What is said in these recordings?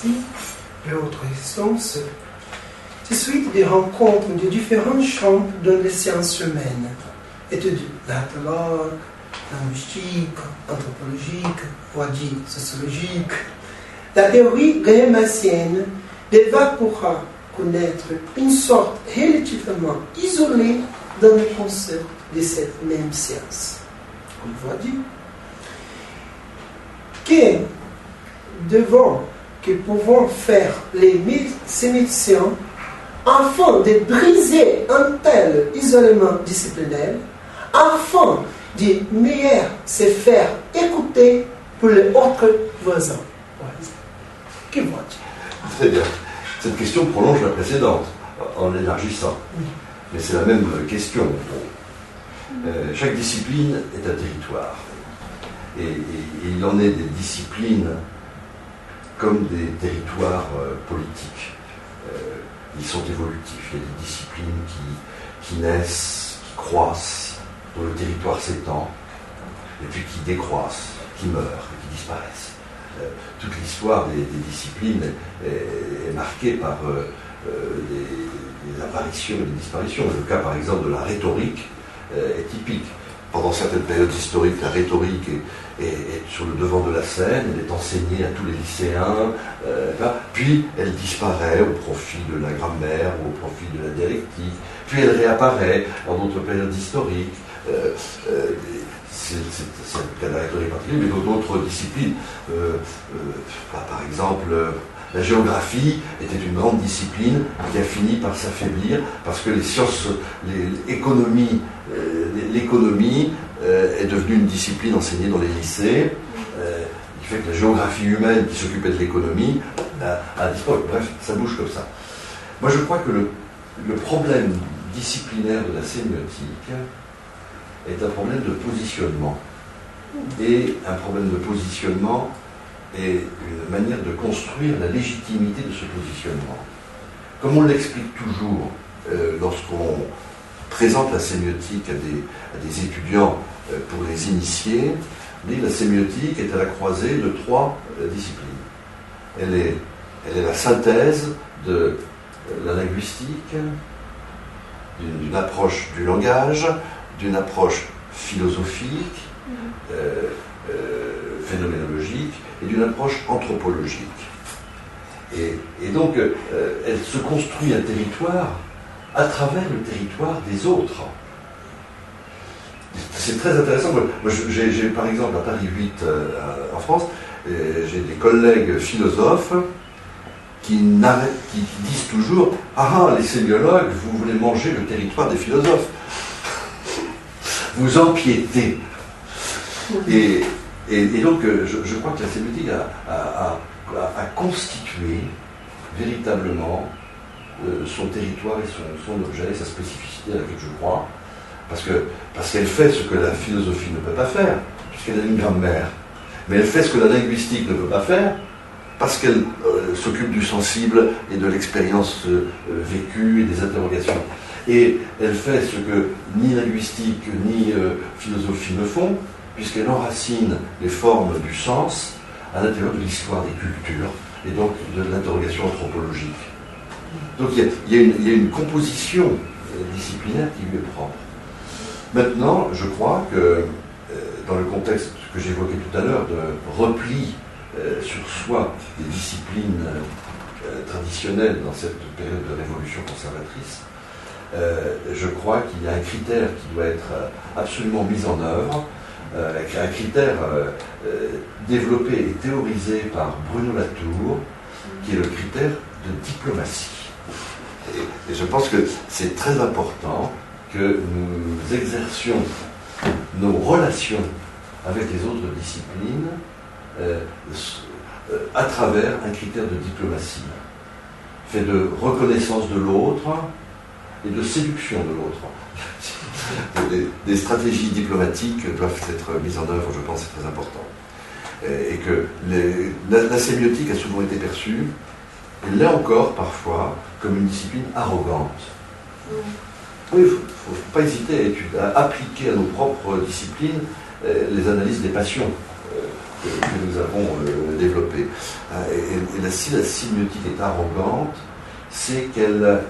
ici, l'autre instance, c'est suite des rencontres de différents champs dans les sciences humaines, études d'anthropologue, linguistique, anthropologique, voire dit sociologique. La théorie grémassienne pourra connaître une sorte relativement isolée dans le concept de cette même science. On voit dire que pouvons faire ces médecins afin de briser un tel isolement disciplinaire, afin de mieux se faire écouter pour les autres voisins. Que vois-tu? Très bien. Cette question prolonge la précédente, en élargissant. Oui. Mais c'est la même question. Chaque discipline est un territoire. Et il en est des disciplines comme des territoires politiques. Ils sont évolutifs. Il y a des disciplines qui naissent, qui croissent, dont le territoire s'étend, et puis qui décroissent, qui meurent, et qui disparaissent. Toute l'histoire des disciplines est marquée par des apparitions et des disparitions. Le cas, par exemple, de la rhétorique est typique. Pendant certaines périodes historiques, la rhétorique est sur le devant de la scène, elle est enseignée à tous les lycéens, puis elle disparaît au profit de la grammaire ou au profit de la dialectique, puis elle réapparaît dans d'autres périodes historiques. C'est le cas de la rhétorique particulière, mais dans d'autres disciplines. Par exemple, la géographie était une grande discipline qui a fini par s'affaiblir parce que les sciences, l'économie est devenue une discipline enseignée dans les lycées, qui fait que la géographie humaine qui s'occupait de l'économie a disparu. Bref, ça bouge comme ça. Moi, je crois que le problème disciplinaire de la sémiotique est un problème de positionnement. Et un problème de positionnement est une manière de construire la légitimité de ce positionnement. Comme on l'explique toujours lorsqu'on présente la sémiotique à des étudiants pour les initier, la sémiotique est à la croisée de trois disciplines. Elle est la synthèse de la linguistique, d'une approche du langage, d'une approche philosophique, phénoménologique, et d'une approche anthropologique. Et donc, elle se construit un territoire à travers le territoire des autres. C'est très intéressant. Moi, j'ai par exemple à Paris 8 en France, j'ai des collègues philosophes qui disent toujours « Ah, les sémiologues, vous voulez manger le territoire des philosophes. Vous empiétez. » Et donc, je crois que la sémiotique a constitué véritablement son territoire et son objet, sa spécificité à laquelle je crois, parce qu'elle fait ce que la philosophie ne peut pas faire, puisqu'elle a une grammaire. Mais elle fait ce que la linguistique ne peut pas faire, parce qu'elle s'occupe du sensible et de l'expérience vécue et des interrogations. Et elle fait ce que ni linguistique ni philosophie ne font, puisqu'elle enracine les formes du sens à l'intérieur de l'histoire des cultures et donc de l'interrogation anthropologique. Donc il y a une composition disciplinaire qui lui est propre. Maintenant, je crois que dans le contexte que j'évoquais tout à l'heure de repli sur soi des disciplines traditionnelles dans cette période de révolution conservatrice, je crois qu'il y a un critère qui doit être absolument mis en œuvre, un critère développé et théorisé par Bruno Latour, qui est le critère de diplomatie. Et je pense que c'est très important que nous exercions nos relations avec les autres disciplines à travers un critère de diplomatie, fait de reconnaissance de l'autre et de séduction de l'autre. Des stratégies diplomatiques doivent être mises en œuvre, je pense, c'est très important. Et que la sémiotique a souvent été perçue, et là encore, parfois, comme une discipline arrogante. Oui, il ne faut pas hésiter à appliquer à nos propres disciplines les analyses des passions que nous avons développées. Et si la sémiotique est arrogante, c'est qu'elle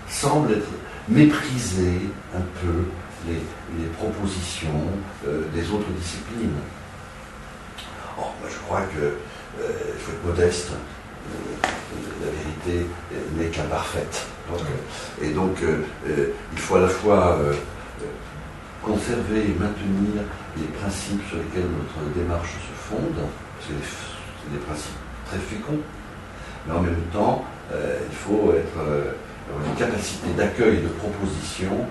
semble être mépriser un peu les propositions des autres disciplines. Or, moi, je crois qu'il faut être modeste. La vérité n'est qu'imparfaite. Et donc, il faut à la fois conserver et maintenir les principes sur lesquels notre démarche se fonde, parce que c'est des principes très féconds, mais en même temps, il faut avoir une capacité d'accueil de propositions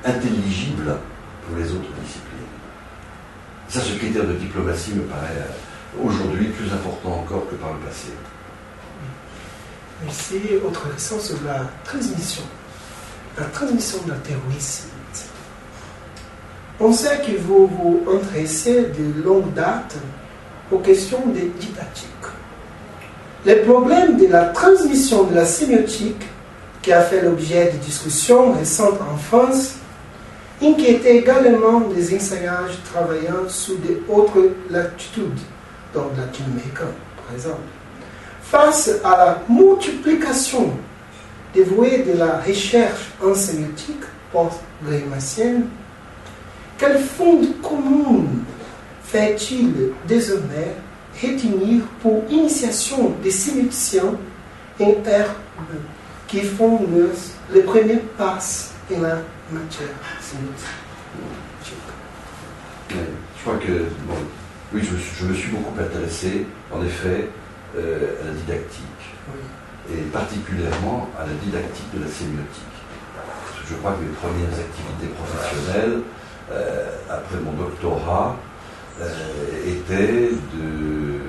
intelligibles pour les autres disciplines. Ça, ce critère de diplomatie me paraît aujourd'hui plus important encore que par le passé. Merci. Autre question sur la transmission. La transmission de la théorie. On sait que vous vous intéressez de longue date aux questions des didactiques. Le problème de la transmission de la sémiotique, qui a fait l'objet de discussions récentes en France, inquiétait également les enseignants travaillant sous d'autres latitudes, donc latino-américains, par exemple. Face à la multiplication des voies de la recherche en sémiotique post-grémacienne, quel fond commun fait-il désormais retenir pour initiation des sémioticiens en RE qui font les premiers pas en la matière sémiotique? Je crois que, oui, je me suis beaucoup intéressé, en effet, à la didactique, oui, et particulièrement à la didactique de la sémiotique. Parce que je crois que mes premières activités professionnelles, après mon doctorat, étaient de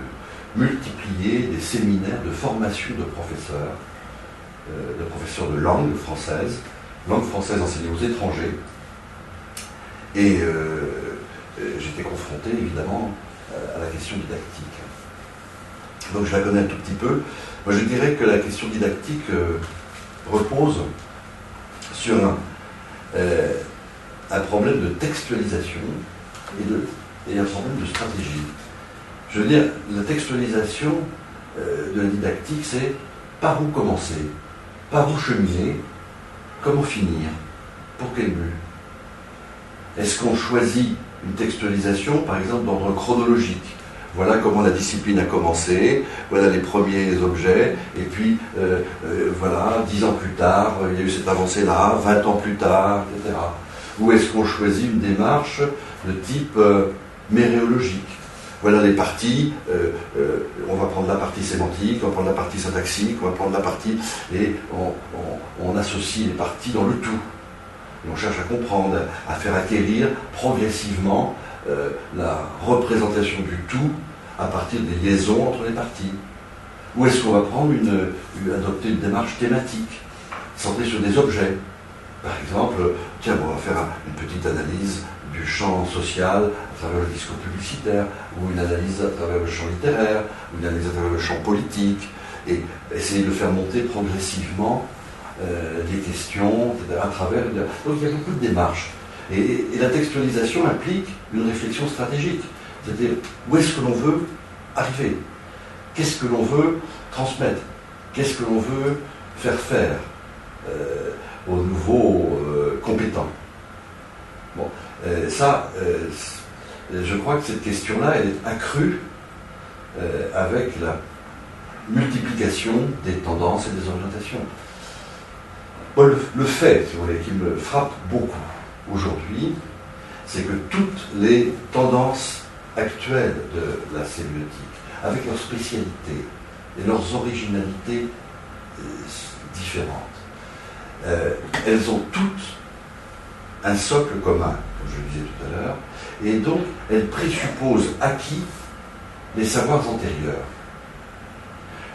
multiplier des séminaires de formation de professeurs de langue française enseignée aux étrangers. Et j'étais confronté, évidemment, à la question didactique. Donc je la connais un tout petit peu. Moi, je dirais que la question didactique repose sur un problème de textualisation et un problème de stratégie. Je veux dire, la textualisation de la didactique, c'est par où commencer, par où cheminer, comment finir, pour quel but. Est-ce qu'on choisit une textualisation, par exemple, d'ordre chronologique? Voilà comment la discipline a commencé, voilà les premiers objets, et puis voilà, 10 ans plus tard, il y a eu cette avancée-là, 20 ans plus tard, etc. Ou est-ce qu'on choisit une démarche de type méréologique? Voilà les parties, on va prendre la partie sémantique, on va prendre la partie syntaxique, on va prendre la partie, et on associe les parties dans le tout. Et on cherche à comprendre, à faire acquérir progressivement la représentation du tout à partir des liaisons entre les parties. Ou est-ce qu'on va prendre adopter une démarche thématique, centrée sur des objets? Par exemple, tiens, on va faire une petite analyse du champ social à travers le discours publicitaire, ou une analyse à travers le champ littéraire, ou une analyse à travers le champ politique, et essayer de faire monter progressivement des questions, etc., à travers... Donc il y a beaucoup de démarches. Et la textualisation implique une réflexion stratégique. C'est-à-dire, où est-ce que l'on veut arriver? Qu'est-ce que l'on veut transmettre? Qu'est-ce que l'on veut faire aux nouveaux compétents? Bon, je crois que cette question-là, elle est accrue avec la multiplication des tendances et des orientations. Bon, le fait, si vous voulez, qui me frappe beaucoup aujourd'hui, c'est que toutes les tendances actuelles de la sémiotique, avec leurs spécialités et leurs originalités différentes, elles ont toutes un socle commun, comme je le disais tout à l'heure, et donc elles présupposent acquis les savoirs antérieurs.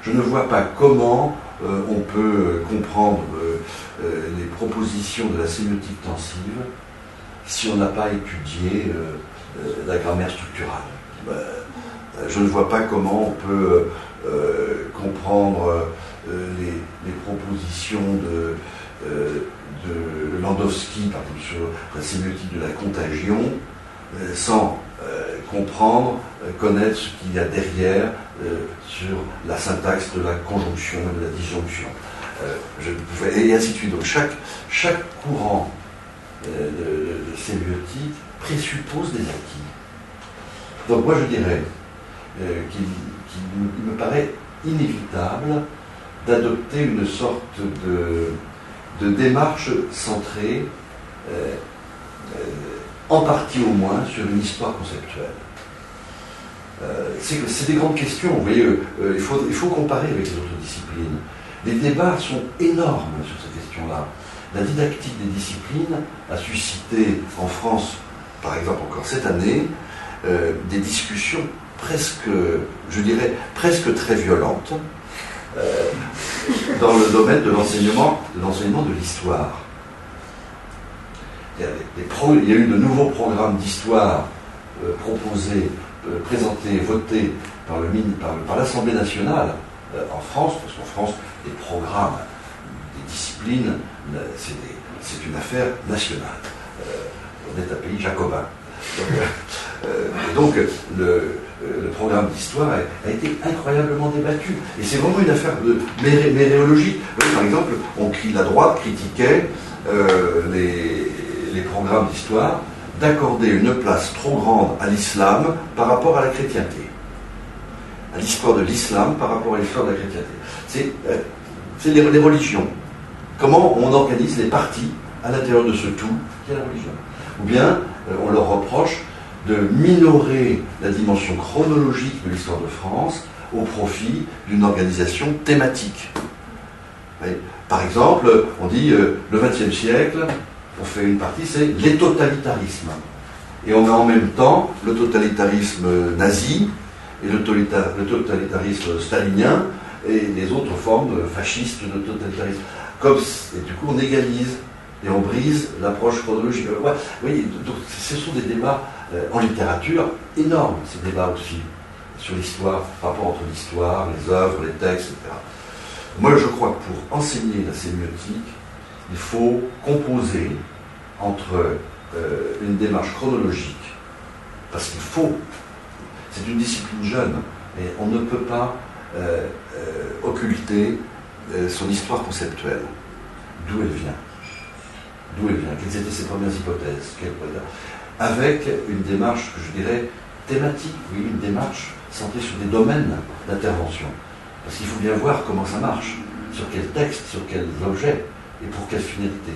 Je ne vois pas comment on peut comprendre les propositions de la sémiotique tensive si on n'a pas étudié la grammaire structurale. Je ne vois pas comment on peut comprendre les propositions de Landowski, par exemple, sur la sémiotique de la contagion, sans comprendre, connaître ce qu'il y a derrière sur la syntaxe de la conjonction et de la disjonction. Et ainsi de suite. Donc chaque courant de sémiotique présuppose des acquis. Donc moi je dirais qu'il me paraît inévitable d'adopter une sorte de démarche centrée, en partie au moins, sur une histoire conceptuelle. C'est des grandes questions, vous voyez, il faut comparer avec les autres disciplines. Les débats sont énormes sur ces questions-là. La didactique des disciplines a suscité en France, par exemple encore cette année, des discussions presque, je dirais, presque très violentes dans le domaine de l'enseignement de l'histoire. Il y a eu de nouveaux programmes d'histoire proposés, présentés, votés par l'Assemblée nationale en France, parce qu'en France, les programmes des disciplines, c'est une affaire nationale. On est un pays jacobin. Et donc, le programme d'histoire a été incroyablement débattu. Et c'est vraiment une affaire de méréologie. Par exemple, la droite critiquait les programmes d'histoire d'accorder une place trop grande à l'islam par rapport à la chrétienté. À l'histoire de l'islam par rapport à l'histoire de la chrétienté. C'est les religions. Comment on organise les parties à l'intérieur de ce tout qui est la religion. Ou bien, on leur reproche de minorer la dimension chronologique de l'histoire de France au profit d'une organisation thématique. Par exemple, on dit le XXe siècle, on fait une partie, c'est les totalitarismes. Et on a en même temps le totalitarisme nazi et le totalitarisme stalinien et les autres formes fascistes de totalitarisme. Et du coup, on égalise et on brise l'approche chronologique. Vous voyez, donc, ce sont des débats en littérature énormes, ces débats aussi, sur l'histoire, rapport entre l'histoire, les œuvres, les textes, etc. Moi, je crois que pour enseigner la sémiotique, il faut composer entre une démarche chronologique, parce qu'il faut, c'est une discipline jeune, et on ne peut pas occulter son histoire conceptuelle, d'où elle vient, quelles étaient ses premières hypothèses, avec une démarche que je dirais thématique, oui, une démarche centrée sur des domaines d'intervention. Parce qu'il faut bien voir comment ça marche, sur quel texte, sur quels objets et pour quelle finalité.